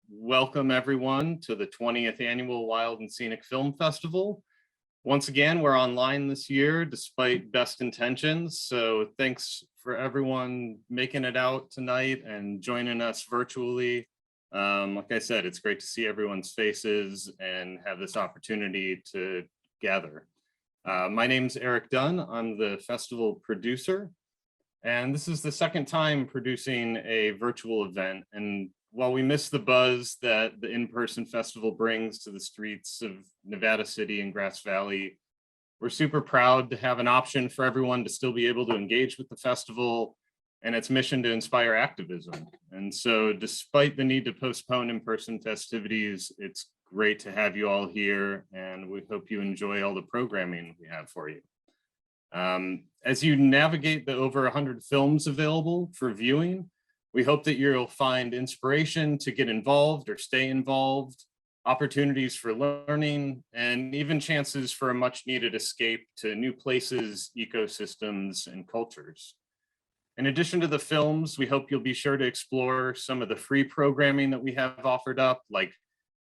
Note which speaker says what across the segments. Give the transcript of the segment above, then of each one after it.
Speaker 1: welcome everyone to the 20th Annual Wild and Scenic Film Festival. Once again, we're online this year despite best intentions, so thanks for everyone making it out tonight and joining us virtually. Like I said, it's great to see everyone's faces and have this opportunity to gather. My name's Eric Dunn. I'm the festival producer, and this is the second time producing a virtual event. And while we miss the buzz that the in-person festival brings to the streets of Nevada City and Grass Valley, we're super proud to have an option for everyone to still be able to engage with the festival and its mission to inspire activism. And so despite the need to postpone in-person festivities, it's great to have you all here, and we hope you enjoy all the programming we have for you. As you navigate the over 100 films available for viewing, we hope that you'll find inspiration to get involved or stay involved, opportunities for learning, and even chances for a much needed escape to new places, ecosystems, and cultures. In addition to the films, we hope you'll be sure to explore some of the free programming that we have offered up, like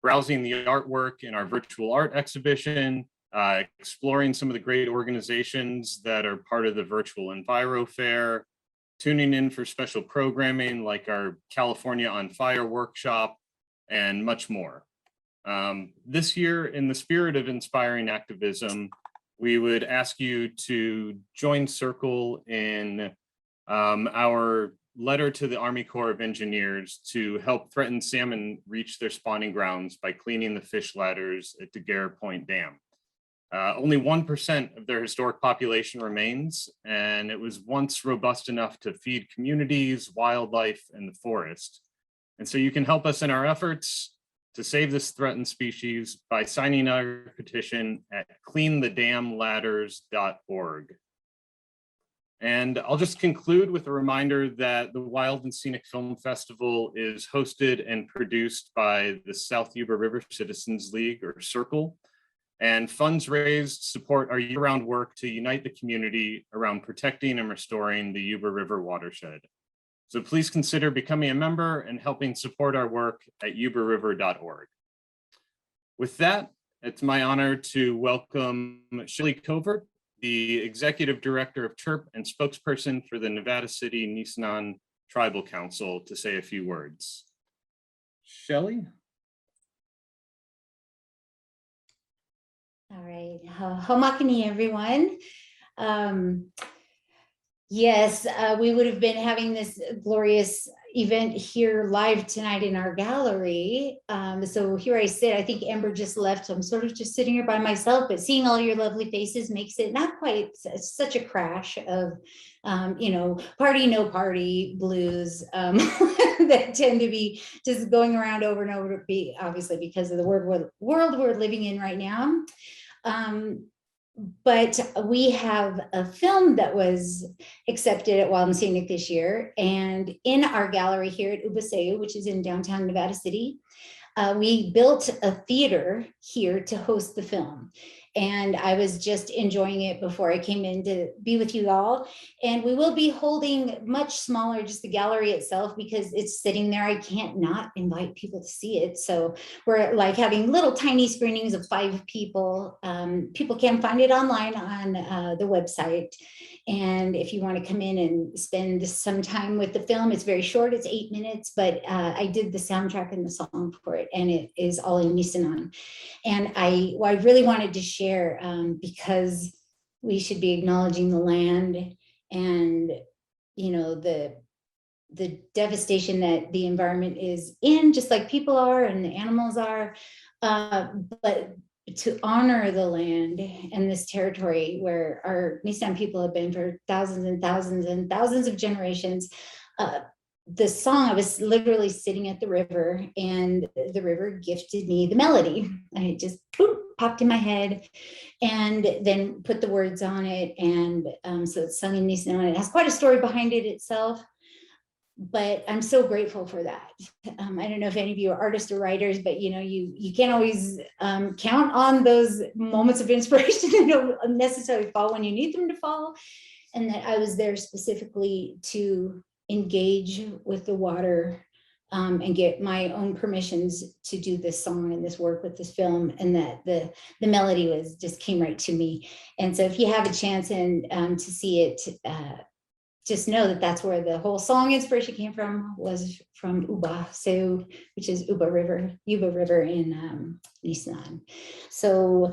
Speaker 1: browsing the artwork in our virtual art exhibition, exploring some of the great organizations that are part of the virtual Enviro Fair, tuning in for special programming like our California on Fire workshop, and much more. This year, in the spirit of inspiring activism, we would ask you to join Circle in our letter to the Army Corps of Engineers to help threatened salmon reach their spawning grounds by cleaning the fish ladders at Daguerre Point Dam. Only 1% of their historic population remains, and it was once robust enough to feed communities, wildlife, and the forest. And so you can help us in our efforts to save this threatened species by signing our petition at cleanthedamladders.org. And I'll just conclude with a reminder that the Wild and Scenic Film Festival is hosted and produced by the South Yuba River Citizens League, or CIRCLE. And funds raised support our year-round work to unite the community around protecting and restoring the Yuba River watershed. So please consider becoming a member and helping support our work at yubariver.org. With that, it's my honor to welcome Shelley Covert, the Executive Director of CHIRP and spokesperson for the Nevada City Nisenan Tribal Council, to say a few words. Shelley?
Speaker 2: All right, homakani everyone. Yes, we would have been having this glorious event here live tonight in our gallery. So here I sit. I think Amber just left, so I'm sort of just sitting here by myself, but seeing all your lovely faces makes it not quite such a crash of, party, no party blues that tend to be just going around over and over, obviously because of the world we're living in right now. But we have a film that was accepted at Wild and Scenic this year, and in our gallery here at Ubaseu, which is in downtown Nevada City, we built a theater here to host the film. And I was just enjoying it before I came in to be with you all. And we will be holding much smaller, just the gallery itself, because it's sitting there. I can't not invite people to see it. So we're like having little tiny screenings of 5 people. People can find it online on the website. And if you want to come in and spend some time with the film, it's very short, it's 8 minutes, but I did the soundtrack and the song for it, and it is all in Nisenan. And I really wanted to share, because we should be acknowledging the land and, the devastation that the environment is in, just like people are and the animals are, but to honor the land and this territory where our Nisenan people have been for thousands and thousands and thousands of generations. The song, I was literally sitting at the river, and the river gifted me the melody. And it just popped in my head, and then put the words on it. And so it's sung in Nisenan. It has quite a story behind it itself. But I'm so grateful for that. I don't know if any of you are artists or writers, but you can't always count on those moments of inspiration that don't necessarily fall when you need them to fall. And that I was there specifically to engage with the water and get my own permissions to do this song and this work with this film, and that the melody just came right to me. And so if you have a chance and to see it, just know that that's where the whole song inspiration came from, was from Uba, which is Yuba River in Nissan. So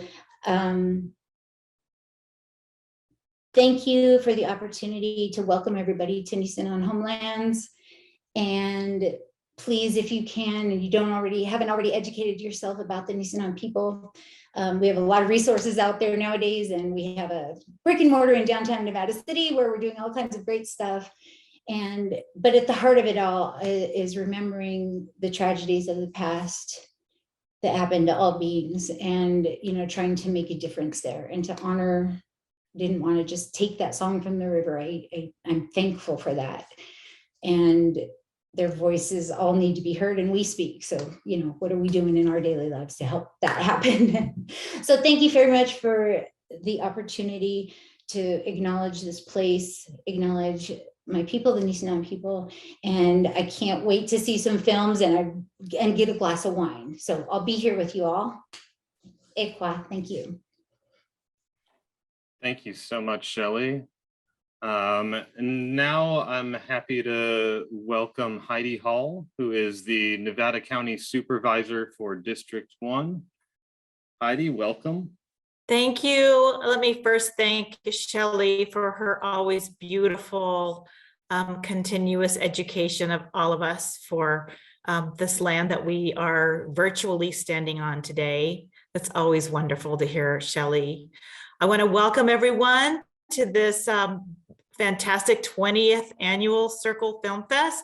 Speaker 2: thank you for the opportunity to welcome everybody to Nisenan Homelands. And please, if you can, and you haven't already educated yourself about the Nisenan people, we have a lot of resources out there nowadays, and we have a brick and mortar in downtown Nevada City where we're doing all kinds of great stuff. But at the heart of it all is remembering the tragedies of the past that happened to all beings, and trying to make a difference there and to honor. Didn't want to just take that song from the river. I'm thankful for that. And their voices all need to be heard, and we speak. So, what are we doing in our daily lives to help that happen? So thank you very much for the opportunity to acknowledge this place, acknowledge my people, the Nisenan people. And I can't wait to see some films and get a glass of wine. So I'll be here with you all. Ekwa, thank you.
Speaker 1: Thank you so much, Shelley. And now I'm happy to welcome Heidi Hall, who is the Nevada County Supervisor for District 1. Heidi, welcome.
Speaker 3: Thank you. Let me first thank Shelley for her always beautiful, continuous education of all of us for this land that we are virtually standing on today. It's always wonderful to hear Shelley. I want to welcome everyone to this fantastic 20th annual Circle Film Fest.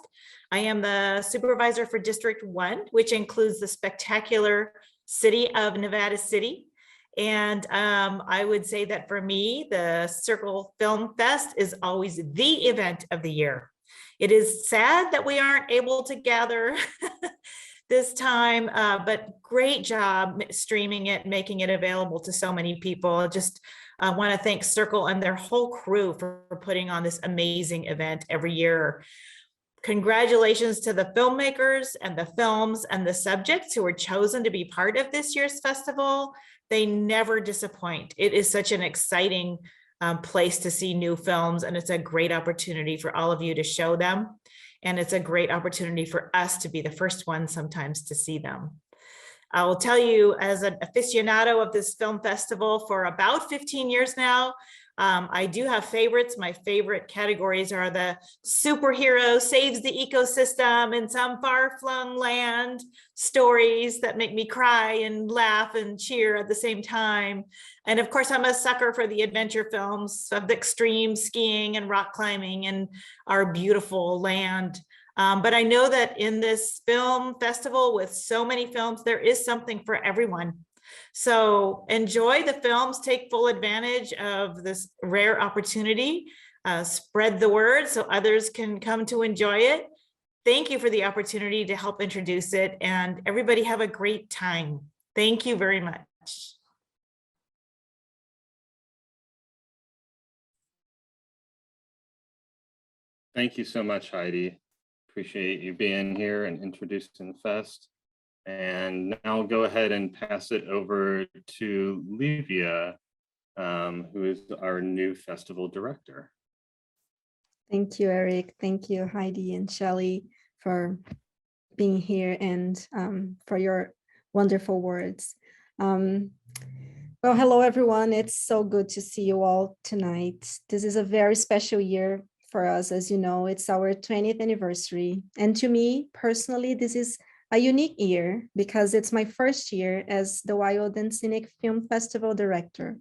Speaker 3: I am the supervisor for District 1, which includes the spectacular city of Nevada City. And I would say that for me, the Circle Film Fest is always the event of the year. It is sad that we aren't able to gather this time, but great job streaming it, making it available to so many people. I want to thank Circle and their whole crew for putting on this amazing event every year. Congratulations to the filmmakers and the films and the subjects who were chosen to be part of this year's festival. They never disappoint. It is such an exciting place to see new films, and it's a great opportunity for all of you to show them. And it's a great opportunity for us to be the first ones sometimes to see them. I will tell you, as an aficionado of this film festival for about 15 years now, I do have favorites. My favorite categories are the superhero saves the ecosystem in some far-flung land stories that make me cry and laugh and cheer at the same time. And of course, I'm a sucker for the adventure films of the extreme skiing and rock climbing and our beautiful land. But I know that in this film festival with so many films, there is something for everyone. So enjoy the films, take full advantage of this rare opportunity, spread the word so others can come to enjoy it. Thank you for the opportunity to help introduce it, and everybody have a great time. Thank you very much.
Speaker 1: Thank you so much, Heidi. Appreciate you being here and introducing the fest. And now I'll go ahead and pass it over to Livia, who is our new festival director.
Speaker 4: Thank you, Eric. Thank you, Heidi and Shelley, for being here and for your wonderful words. Well, hello, everyone. It's so good to see you all tonight. This is a very special year for us. As you know, it's our 20th anniversary. And to me, personally, this is a unique year because it's my first year as the Wild Scenic Film Festival director.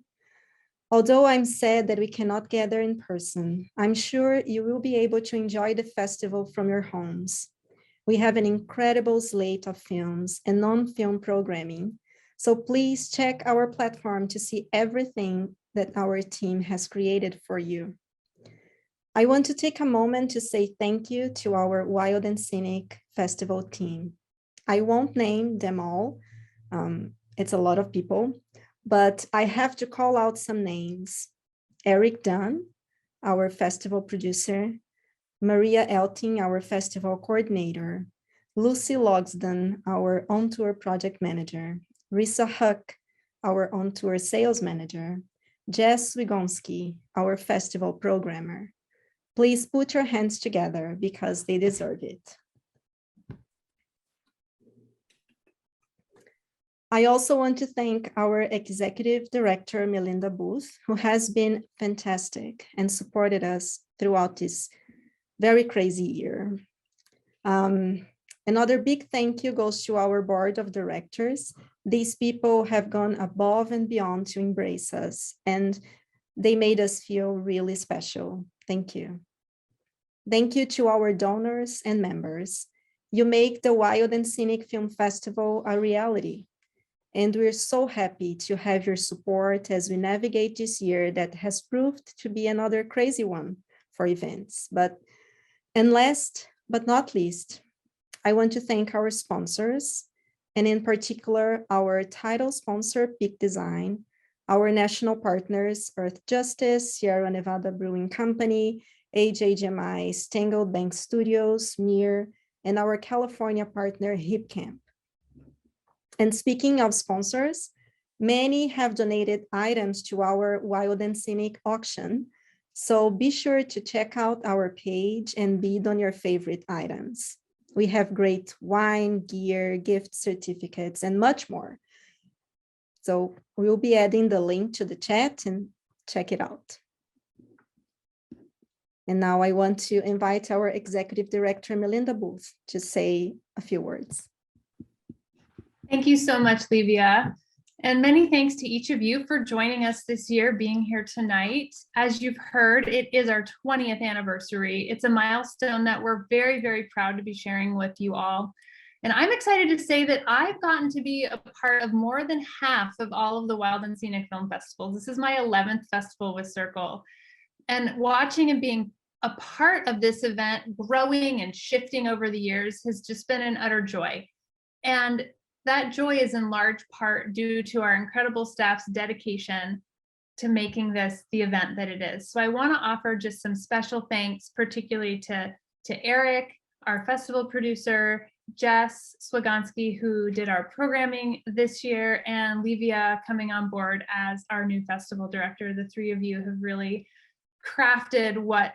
Speaker 4: Although I'm sad that we cannot gather in person, I'm sure you will be able to enjoy the festival from your homes. We have an incredible slate of films and non-film programming, so please check our platform to see everything that our team has created for you. I want to take a moment to say thank you to our Wild and Scenic Festival team. I won't name them all, it's a lot of people, but I have to call out some names. Eric Dunn, our festival producer, Maria Elting, our festival coordinator, Lucy Logsden, our on-tour project manager, Risa Huck, our on-tour sales manager, Jess Wigonski, our festival programmer. Please put your hands together because they deserve it. I also want to thank our executive director, Melinda Booth, who has been fantastic and supported us throughout this very crazy year. Another big thank you goes to our board of directors. These people have gone above and beyond to embrace us, and they made us feel really special. Thank you. Thank you to our donors and members. You make the Wild and Scenic Film Festival a reality. And we're so happy to have your support as we navigate this year that has proved to be another crazy one for events. And last but not least, I want to thank our sponsors, and in particular, our title sponsor, Peak Design, our national partners, Earth Justice, Sierra Nevada Brewing Company, HHMI, Stangled Bank Studios, MIR, and our California partner, HipCamp. And speaking of sponsors, many have donated items to our Wild and Scenic auction. So be sure to check out our page and bid on your favorite items. We have great wine, gear, gift certificates, and much more. So we'll be adding the link to the chat and check it out. And now I want to invite our executive director, Melinda Booth, to say a few words.
Speaker 5: Thank you so much, Livia. And many thanks to each of you for joining us this year, being here tonight. As you've heard, it is our 20th anniversary. It's a milestone that we're very, very proud to be sharing with you all. And I'm excited to say that I've gotten to be a part of more than half of all of the Wild and Scenic Film Festivals. This is my 11th festival with Circle. And watching and being a part of this event, growing and shifting over the years, has just been an utter joy. And that joy is in large part due to our incredible staff's dedication to making this the event that it is. So I want to offer just some special thanks, particularly to Eric, our festival producer, Jess Swagonski, who did our programming this year, and Livia coming on board as our new festival director. The three of you have really crafted what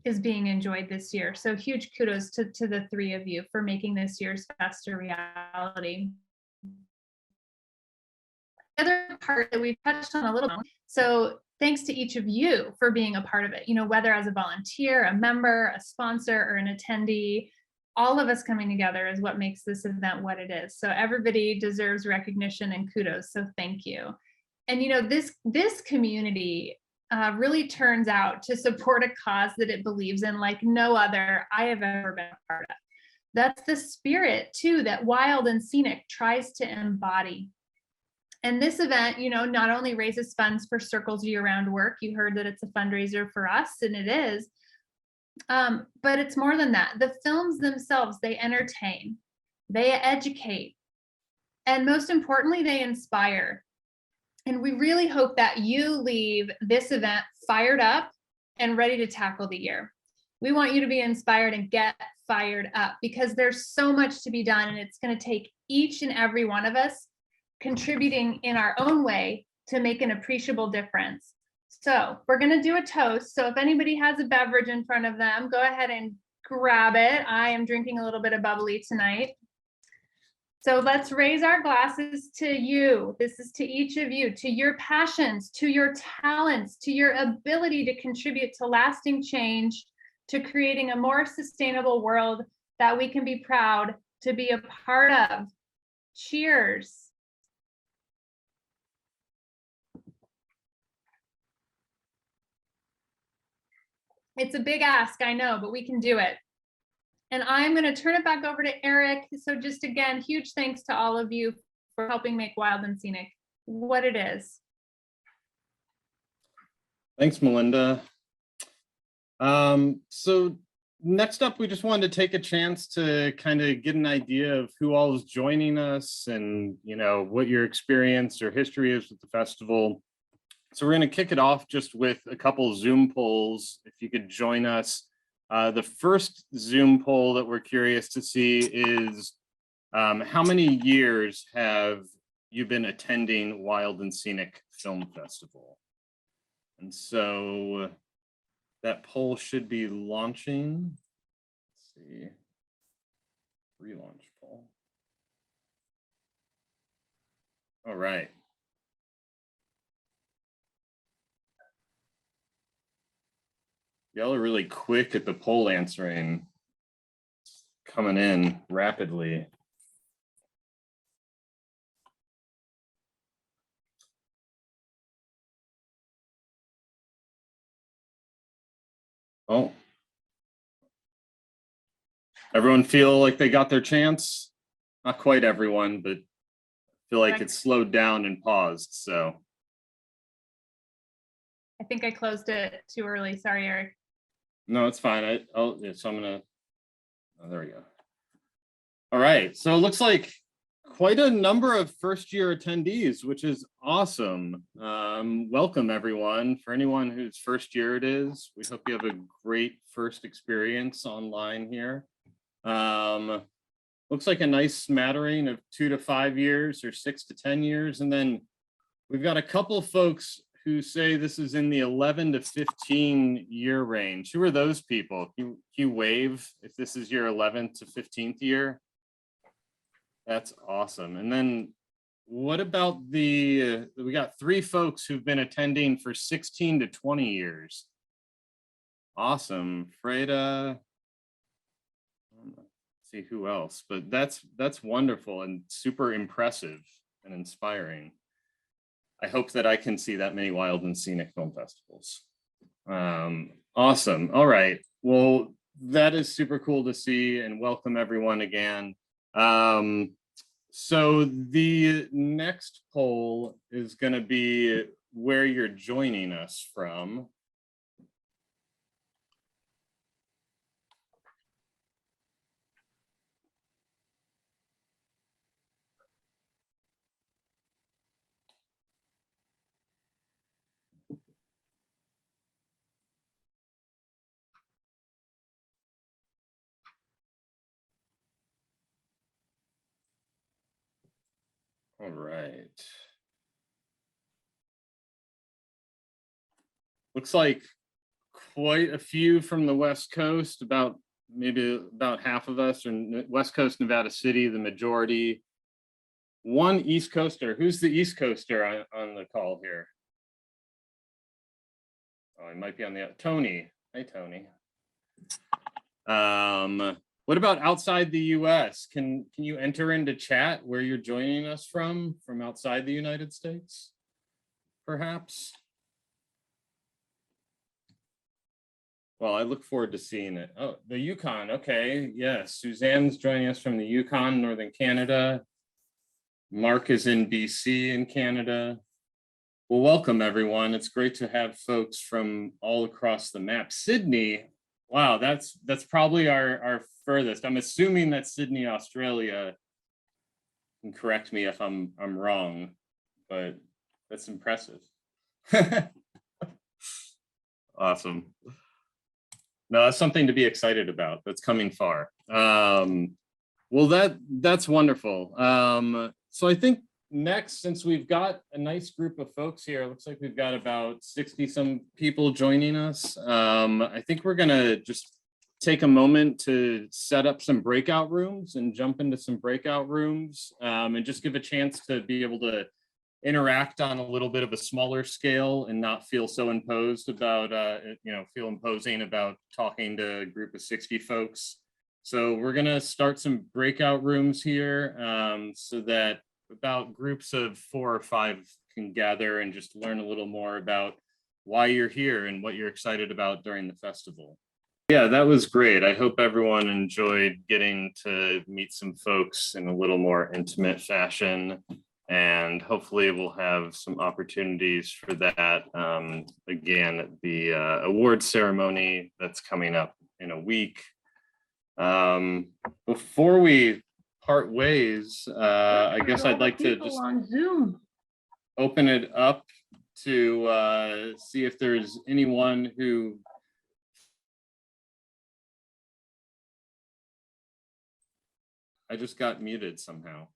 Speaker 5: is being enjoyed this year. So huge kudos to the three of you for making this year's fest a reality. The other part that we've touched on a little bit, so thanks to each of you for being a part of it, whether as a volunteer, a member, a sponsor, or an attendee, all of us coming together is what makes this event what it is. So everybody deserves recognition and kudos, so thank you. And this community really turns out to support a cause that it believes in like no other I have ever been a part of. That's the spirit too that Wild and Scenic tries to embody. And this event, not only raises funds for Circle's year-round work, you heard that it's a fundraiser for us, and it is, but it's more than that. The films themselves, they entertain, they educate, and most importantly, they inspire. And we really hope that you leave this event fired up and ready to tackle the year. We want you to be inspired and get fired up because there's so much to be done, and it's going to take each and every one of us contributing in our own way to make an appreciable difference. So we're going to do a toast. So if anybody has a beverage in front of them, go ahead and grab it. I am drinking a little bit of bubbly tonight. So let's raise our glasses to you. This is to each of you, to your passions, to your talents, to your ability to contribute to lasting change, to creating a more sustainable world that we can be proud to be a part of. Cheers. It's a big ask, I know, but we can do it. And I'm going to turn it back over to Eric. So just again, huge thanks to all of you for helping make Wild and Scenic what it is.
Speaker 1: Thanks, Melinda. So next up, we just wanted to take a chance to kind of get an idea of who all is joining us and, what your experience or history is with the festival. So we're going to kick it off just with a couple Zoom polls. If you could join us The first Zoom poll that we're curious to see is how many years have you been attending Wild and Scenic Film Festival? And so that poll should be launching. Let's see. Relaunch poll. All right. Y'all are really quick at the poll answering, coming in rapidly. Oh. Everyone feel like they got their chance? Not quite everyone, but feel like it's slowed down and paused, so.
Speaker 5: I think I closed it too early. Sorry, Eric.
Speaker 1: No, it's fine. So I'm gonna, oh, there we go. All right, so it looks like quite a number of first-year attendees, which is awesome. Welcome, everyone. For anyone whose first year it is, we hope you have a great first experience online here. Looks like a nice smattering of 2 to 5 years or 6 to 10 years. And then we've got a couple of folks who say this is in the 11 to 15 year range. Who are those people? Can you wave if this is your 11th to 15th year? That's awesome. And then what about we got 3 folks who've been attending for 16 to 20 years. Awesome. Freda. Let's see who else, but that's wonderful and super impressive and inspiring. I hope that I can see that many Wild and Scenic Film Festivals. Awesome. All right. Well, that is super cool to see, and welcome everyone again. So the next poll is going to be where you're joining us from. All right. Looks like quite a few from the West Coast, maybe about half of us are West Coast, Nevada City, the majority. One East Coaster. Who's the East Coaster on the call here? Oh, I might be on the Tony. Hey, Tony. What about outside the US? Can you enter into chat where you're joining us from outside the United States, perhaps? Well, I look forward to seeing it. Oh, the Yukon. Okay, yes. Suzanne's joining us from the Yukon, Northern Canada. Mark is in BC in Canada. Well, welcome everyone. It's great to have folks from all across the map. Sydney, wow, that's probably our furthest. I'm assuming that's Sydney, Australia. You can correct me if I'm wrong, but that's impressive. Awesome. No, that's something to be excited about. That's coming far. Well, that's wonderful. So I think next, since we've got a nice group of folks here, it looks like we've got about 60 some people joining us. I think we're gonna just take a moment to set up some breakout rooms and jump into some breakout rooms and just give a chance to be able to interact on a little bit of a smaller scale and not feel so imposed about, feel imposing about talking to a group of 60 folks. So we're gonna start some breakout rooms here so that about groups of 4 or 5 can gather and just learn a little more about why you're here and what you're excited about during the festival. Yeah, that was great. I hope everyone enjoyed getting to meet some folks in a little more intimate fashion. And hopefully we'll have some opportunities for that again at the award ceremony that's coming up in a week. Before we part ways, I guess I'd like to just
Speaker 6: on Zoom
Speaker 1: open it up to see if there's anyone who I just got muted somehow.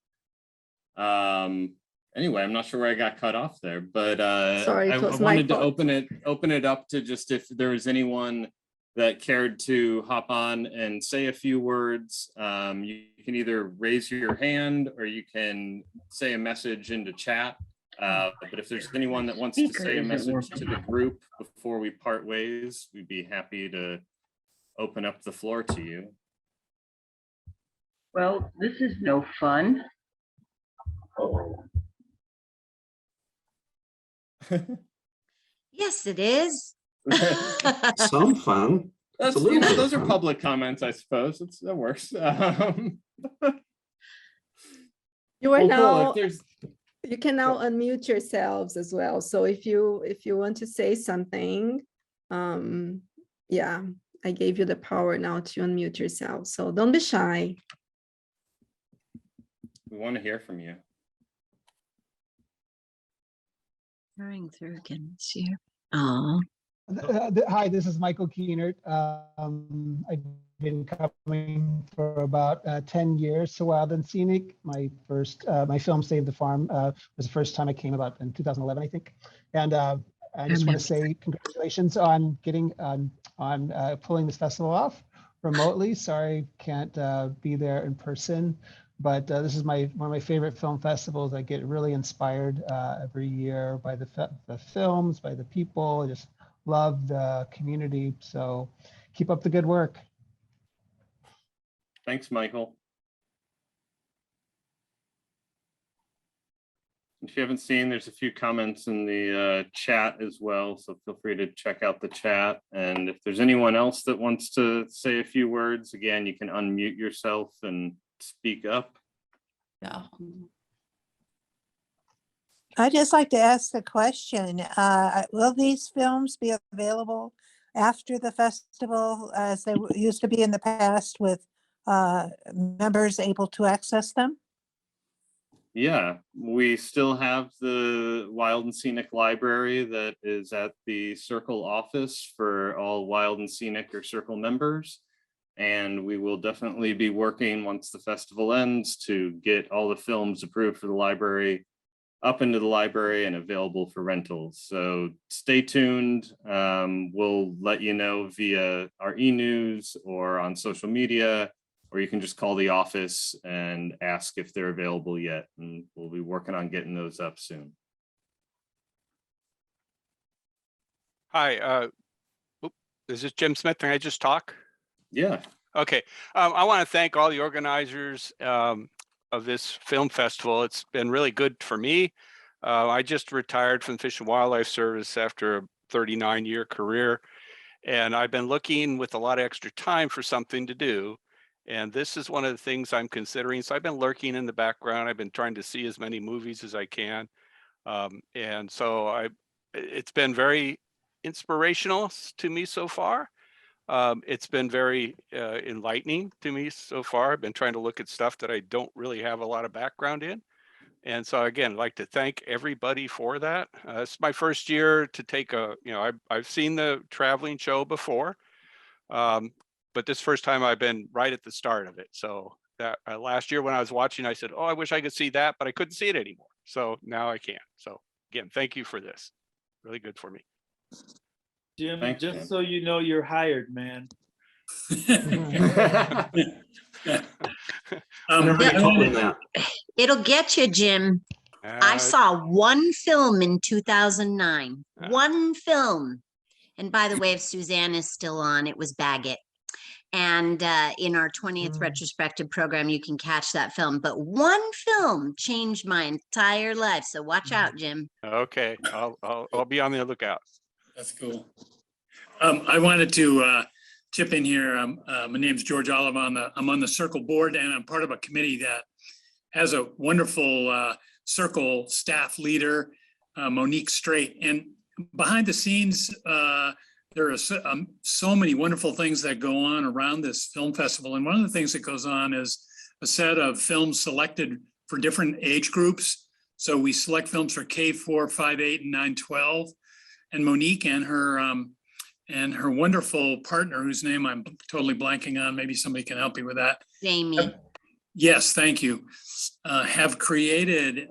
Speaker 1: Anyway, I'm not sure where I got cut off there, but
Speaker 4: Sorry,
Speaker 1: I
Speaker 4: it was my
Speaker 1: wanted to
Speaker 4: fault.
Speaker 1: open it up to just if there was anyone that cared to hop on and say a few words. You can either raise your hand or you can say a message into chat. But if there's anyone that wants to say a message to the group before we part ways, we'd be happy to open up the floor to you.
Speaker 6: Well, this is no fun.
Speaker 7: Yes, it is.
Speaker 8: Some fun.
Speaker 1: That's,
Speaker 8: a little
Speaker 1: you know,
Speaker 8: bit of
Speaker 1: those are
Speaker 8: fun.
Speaker 1: public comments, I suppose. That works.
Speaker 4: You are
Speaker 1: Well, cool.
Speaker 4: now,
Speaker 1: If there's,
Speaker 4: you can now unmute yourselves as well. So if you want to say something, yeah, I gave you the power now to unmute yourself. So don't be shy.
Speaker 1: we want to hear from you.
Speaker 7: Hurrying through again this year. Oh,
Speaker 9: Hi, this is Michael Keanert. I've been coming for about 10 years to Wild and Scenic. My film Save the Farm was the first time I came about in 2011, I think. And I just want to say congratulations on getting on pulling this festival off remotely. Sorry, can't be there in person. But this is one of my favorite film festivals. I get really inspired every year by the films, by the people. I just love the community. So keep up the good work.
Speaker 1: Thanks, Michael. If you haven't seen, there's a few comments in the chat as well, so feel free to check out the chat. And if there's anyone else that wants to say a few words, again, you can unmute yourself and speak up.
Speaker 7: yeah.
Speaker 10: I'd just like to ask a question. Will these films be available after the festival as they used to be in the past with members able to access them?
Speaker 1: Yeah, we still have the Wild and Scenic Library that is at the Circle office for all Wild and Scenic or Circle members. And we will definitely be working once the festival ends to get all the films approved for the library up into the library and available for rentals. So stay tuned. We'll let you know via our e-news or on social media, or you can just call the office and ask if they're available yet. And we'll be working on getting those up soon.
Speaker 11: Hi, is this Jim Smith? Can I just talk?
Speaker 1: Yeah.
Speaker 11: Okay. I want to thank all the organizers of this film festival. It's been really good for me. I just retired from Fish and Wildlife Service after a 39-year career, and I've been looking with a lot of extra time for something to do. And this is one of the things I'm considering. So I've been lurking in the background. I've been trying to see as many movies as I can. And so it's been very inspirational to me so far. It's been very enlightening to me so far. I've been trying to look at stuff that I don't really have a lot of background in. And so again, I'd like to thank everybody for that. It's my first year to take I've seen the traveling show before, but this first time I've been right at the start of it. So that last year when I was watching, I said, oh, I wish I could see that, but I couldn't see it anymore. So now I can. So again, thank you for this. Really good for me.
Speaker 12: Jim,
Speaker 1: Thanks,
Speaker 12: just
Speaker 1: Jim.
Speaker 12: so you know, you're hired, man.
Speaker 7: It'll get you, Jim. I saw one film in 2009. One film. And by the way, if Suzanne is still on, it was Baggett. And in our 20th retrospective program, you can catch that film. But one film changed my entire life. So watch out, Jim.
Speaker 11: Okay, I'll be on the lookout.
Speaker 13: That's cool. I wanted to chip in here. My name's George Oliver. I'm on the Circle board, and I'm part of a committee that has a wonderful Circle staff leader, Monique Straight. And behind the scenes, there are so many wonderful things that go on around this film festival. And one of the things that goes on is a set of films selected for different age groups. So we select films for K4, 5, 8, and 9, 12. And Monique and her wonderful partner, whose name I'm totally blanking on, maybe somebody can help me with that.
Speaker 7: Jamie.
Speaker 13: yes, thank you, have created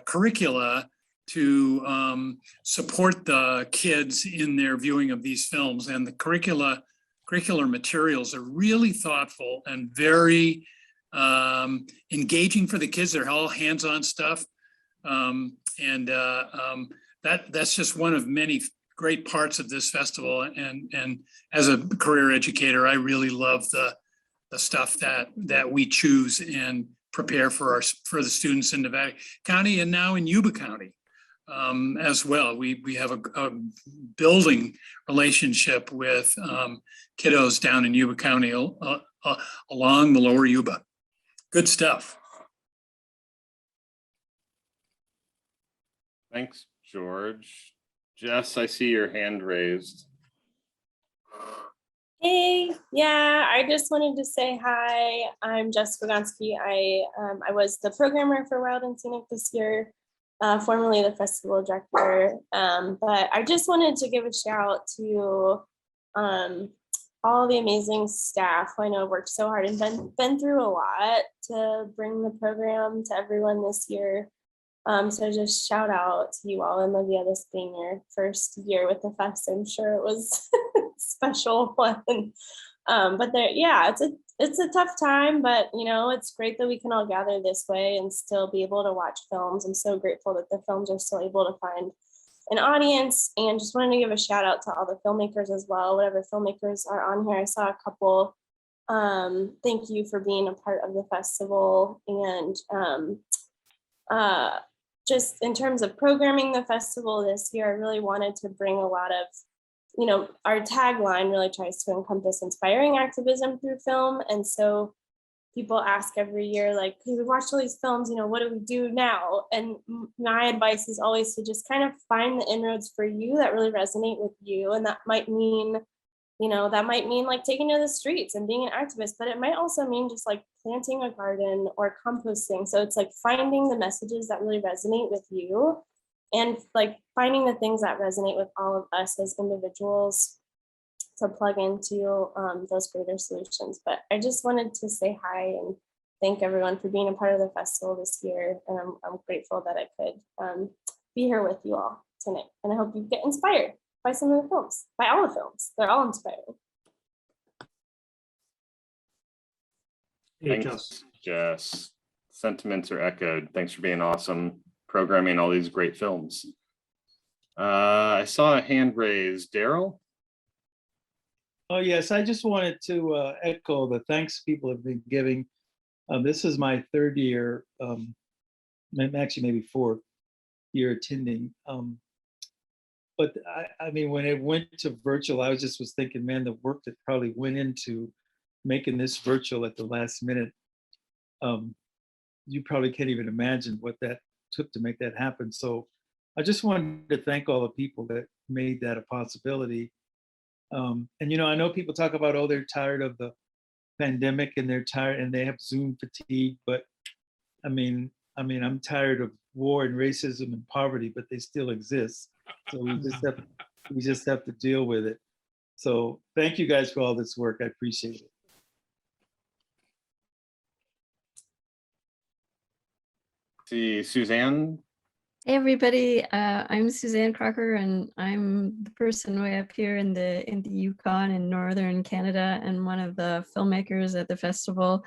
Speaker 13: curricula to support the kids in their viewing of these films. And the curricular materials are really thoughtful and very engaging for the kids. They're all hands-on stuff. That's just one of many great parts of this festival. And as a career educator, I really love the stuff that we choose and prepare for the students in Nevada County and now in Yuba County as well. We have a building relationship with kiddos down in Yuba County along the lower Yuba. Good stuff.
Speaker 1: Thanks, George. Jess, I see your hand raised.
Speaker 14: Hey, yeah, I just wanted to say hi. I'm Jessica Gotsky. I was the programmer for Wild and Scenic this year, formerly the festival director. But I just wanted to give a shout to all the amazing staff who I know worked so hard and been through a lot to bring the program to everyone this year. So just shout out to you all, and Olivia, this being your first year with the fest. I'm sure it was a special one. But yeah, it's a tough time, but you know, it's great that we can all gather this way and still be able to watch films. I'm so grateful that the films are still able to find an audience, and just wanted to give a shout out to all the filmmakers as well. Whatever filmmakers are on here, I saw a couple. Thank you for being a part of the festival. And just in terms of programming the festival this year, I really wanted to bring a lot of, you know, our tagline really tries to encompass inspiring activism through film. And so people ask every year, like, hey, we watched all these films, you know, what do we do now? And my advice is always to just kind of find the inroads for you that really resonate with you. And that might mean, you know, like taking to the streets and being an activist, but it might also mean just like planting a garden or composting. So it's like finding the messages that really resonate with you and like finding the things that resonate with all of us as individuals to plug into those greater solutions. But I just wanted to say hi and thank everyone for being a part of the festival this year. And I'm grateful that I could be here with you all tonight. And I hope you get inspired by some of the films, by all the films. They're all inspiring.
Speaker 1: Thanks, Jess. Sentiments are echoed. Thanks for being awesome, programming all these great films. I saw a hand raised. Daryl?
Speaker 12: Oh, yes, I just wanted to echo the thanks people have been giving. This is my third year, actually maybe fourth year attending. But I mean, when it went to virtual, I was thinking, man, the work that probably went into making this virtual at the last minute, you probably can't even imagine what that took to make that happen. So I just wanted to thank all the people that made that a possibility. And, you know, I know people talk about, oh, they're tired of the pandemic and they're tired and they have Zoom fatigue, but I mean, I'm tired of war and racism and poverty, but they still exist. So we just have to deal with it. So thank you guys for all this work. I appreciate it.
Speaker 1: See Suzanne.
Speaker 15: Hey everybody, I'm Suzanne Crocker, and I'm the person way up here in the Yukon in northern Canada, and one of the filmmakers at the festival.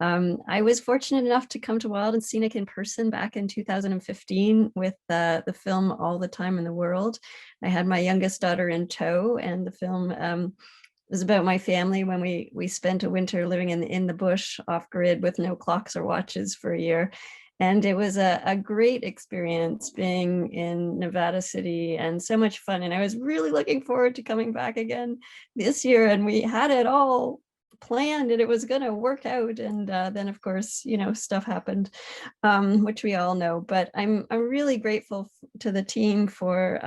Speaker 15: I was fortunate enough to come to Wild and Scenic in person back in 2015 with the film All the Time in the World. I had my youngest daughter in tow, and the film was about my family when we spent a winter living in the bush off grid with no clocks or watches for a year. And it was a great experience being in Nevada City and so much fun. And I was really looking forward to coming back again this year. And we had it all planned and it was going to work out. And then, of course, you know, stuff happened, which we all know. But I'm really grateful to the team for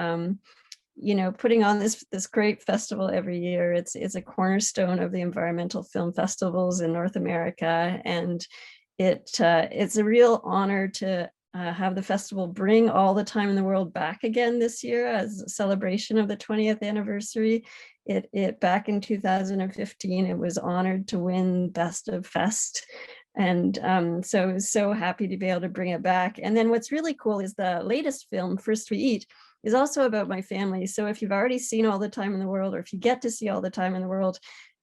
Speaker 15: you know, putting on this great festival every year. It's a cornerstone of the environmental film festivals in North America. And it's a real honor to have the festival bring All the Time in the World back again this year as a celebration of the 20th anniversary. It back in 2015, it was honored to win Best of Fest And so happy to be able to bring it back. And then what's really cool is the latest film, First We Eat, is also about my family. So if you've already seen All the Time in the World, or if you get to see All the Time in the World,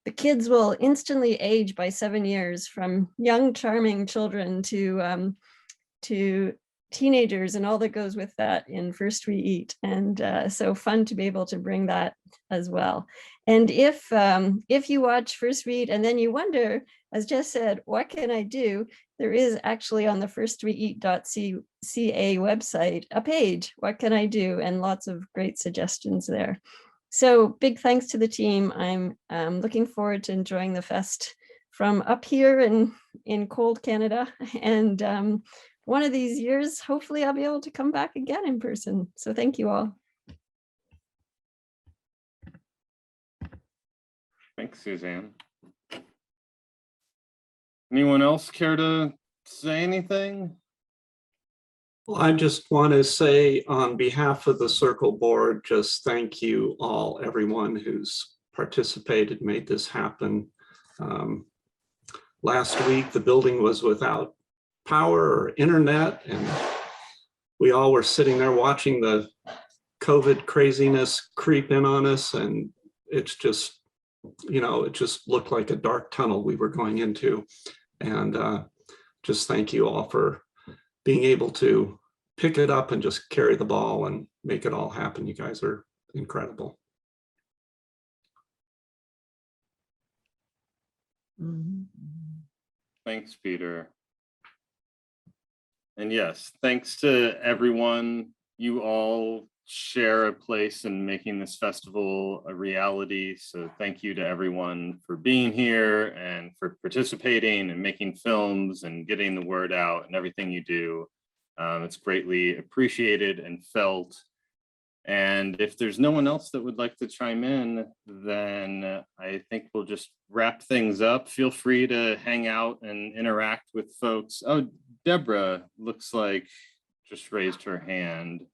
Speaker 15: the kids will instantly age by 7 years, from young, charming children to teenagers and all that goes with that in First We Eat. And so fun to be able to bring that as well. And if you watch First We Eat and then you wonder, as Jess said, what can I do? There is actually on the firstweeat.ca website a page, what can I do? And lots of great suggestions there. So big thanks to the team. I'm looking forward to enjoying the fest from up here in cold Canada. And one of these years, hopefully I'll be able to come back again in person. So thank you all.
Speaker 1: Thanks, Suzanne. Anyone else care to say anything?
Speaker 8: Well, I just want to say on behalf of the Circle Board, just thank you all, everyone who's participated, made this happen. Last week, the building was without power or internet, and we all were sitting there watching the COVID craziness creep in on us, and it's just, you know, it just looked like a dark tunnel we were going into. And just thank you all for being able to pick it up and just carry the ball and make it all happen. You guys are incredible.
Speaker 1: Thanks, Peter. And yes, thanks to everyone. You all share a place in making this festival a reality. So thank you to everyone for being here and for participating and making films and getting the word out and everything you do. It's greatly appreciated and felt. And if there's no one else that would like to chime in, then I think we'll just wrap things up. Feel free to hang out and interact with folks. Oh, Deborah looks like just raised her hand.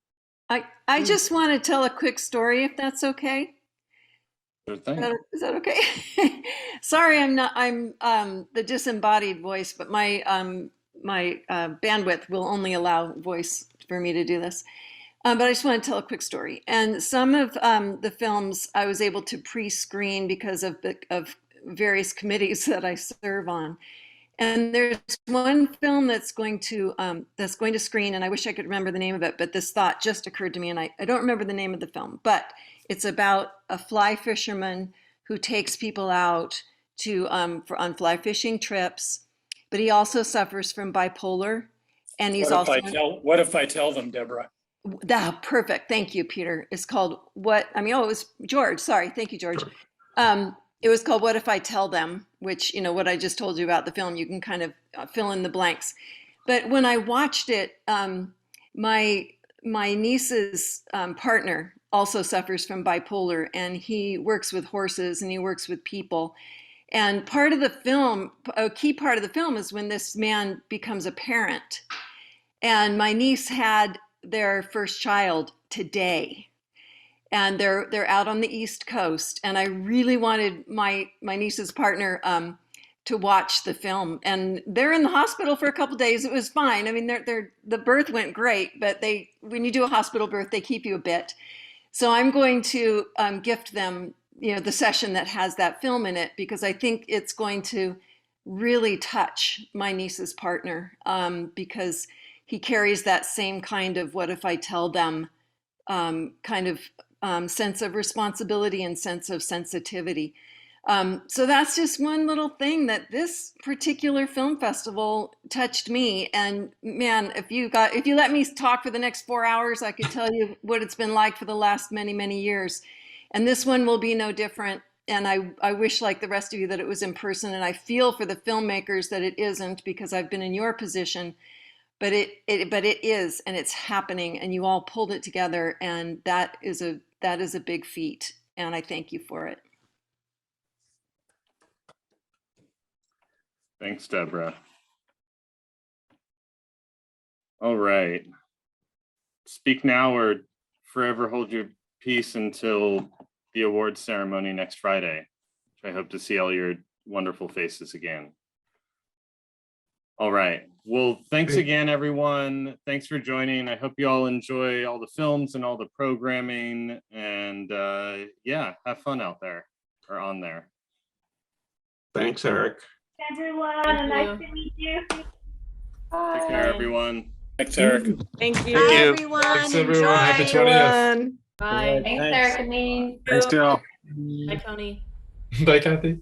Speaker 16: I just want to tell a quick story, if that's okay.
Speaker 1: Sure thing.
Speaker 16: Is that okay? Sorry, I'm the disembodied voice, but my bandwidth will only allow voice for me to do this. But I just want to tell a quick story. And some of the films I was able to pre-screen because of various committees that I serve on. And there's one film that's going to screen, and I wish I could remember the name of it, but this thought just occurred to me, and I don't remember the name of the film, but it's about a fly fisherman who takes people out to on fly fishing trips, but he also suffers from bipolar, and he's
Speaker 13: what if I tell them, Deborah?
Speaker 16: Perfect. Thank you, Peter. It's called it was George. Sorry. Thank you, George. It was called What If I Tell Them, which, you know, what I just told you about the film, you can kind of fill in the blanks. But when I watched it, my niece's partner also suffers from bipolar, and he works with horses and he works with people. And part of the film, a key part of the film, is when this man becomes a parent. And my niece had their first child today, and they're out on the East Coast, and I really wanted my niece's partner to watch the film, and they're in the hospital for a couple of days. It was fine. I mean, the birth went great, but when you do a hospital birth, they keep you a bit. So I'm going to gift them, you know, the session that has that film in it, because I think it's going to really touch my niece's partner, because he carries that same kind of what if I tell them kind of sense of responsibility and sense of sensitivity. So that's just one little thing that this particular film festival touched me. And man, if you let me talk for the next 4 hours, I could tell you what it's been like for the last many, many years. And this one will be no different. And I wish, like the rest of you, that it was in person. And I feel for the filmmakers that it isn't, because I've been in your position. But it is, and it's happening, and you all pulled it together, and that is a big feat, and I thank you for it.
Speaker 1: Thanks, Deborah. All right. Speak now or forever hold your peace until the awards ceremony next Friday, which I hope to see all your wonderful faces again. All right. Well, thanks again, everyone. Thanks for joining. I hope you all enjoy all the films and all the programming. And yeah, have fun out there or on there.
Speaker 8: Thanks, Eric.
Speaker 17: Everyone,
Speaker 3: Thank
Speaker 17: nice
Speaker 3: you.
Speaker 17: to meet you.
Speaker 1: Take care, everyone.
Speaker 13: Thanks, Eric.
Speaker 3: Thank you.
Speaker 7: Bye, everyone.
Speaker 18: Thanks, everyone. Happy
Speaker 7: Enjoy.
Speaker 18: 20th.
Speaker 3: Bye.
Speaker 5: Thanks, Eric and me.
Speaker 18: Thanks, Jill.
Speaker 3: Bye, Tony.
Speaker 18: Bye, Kathy.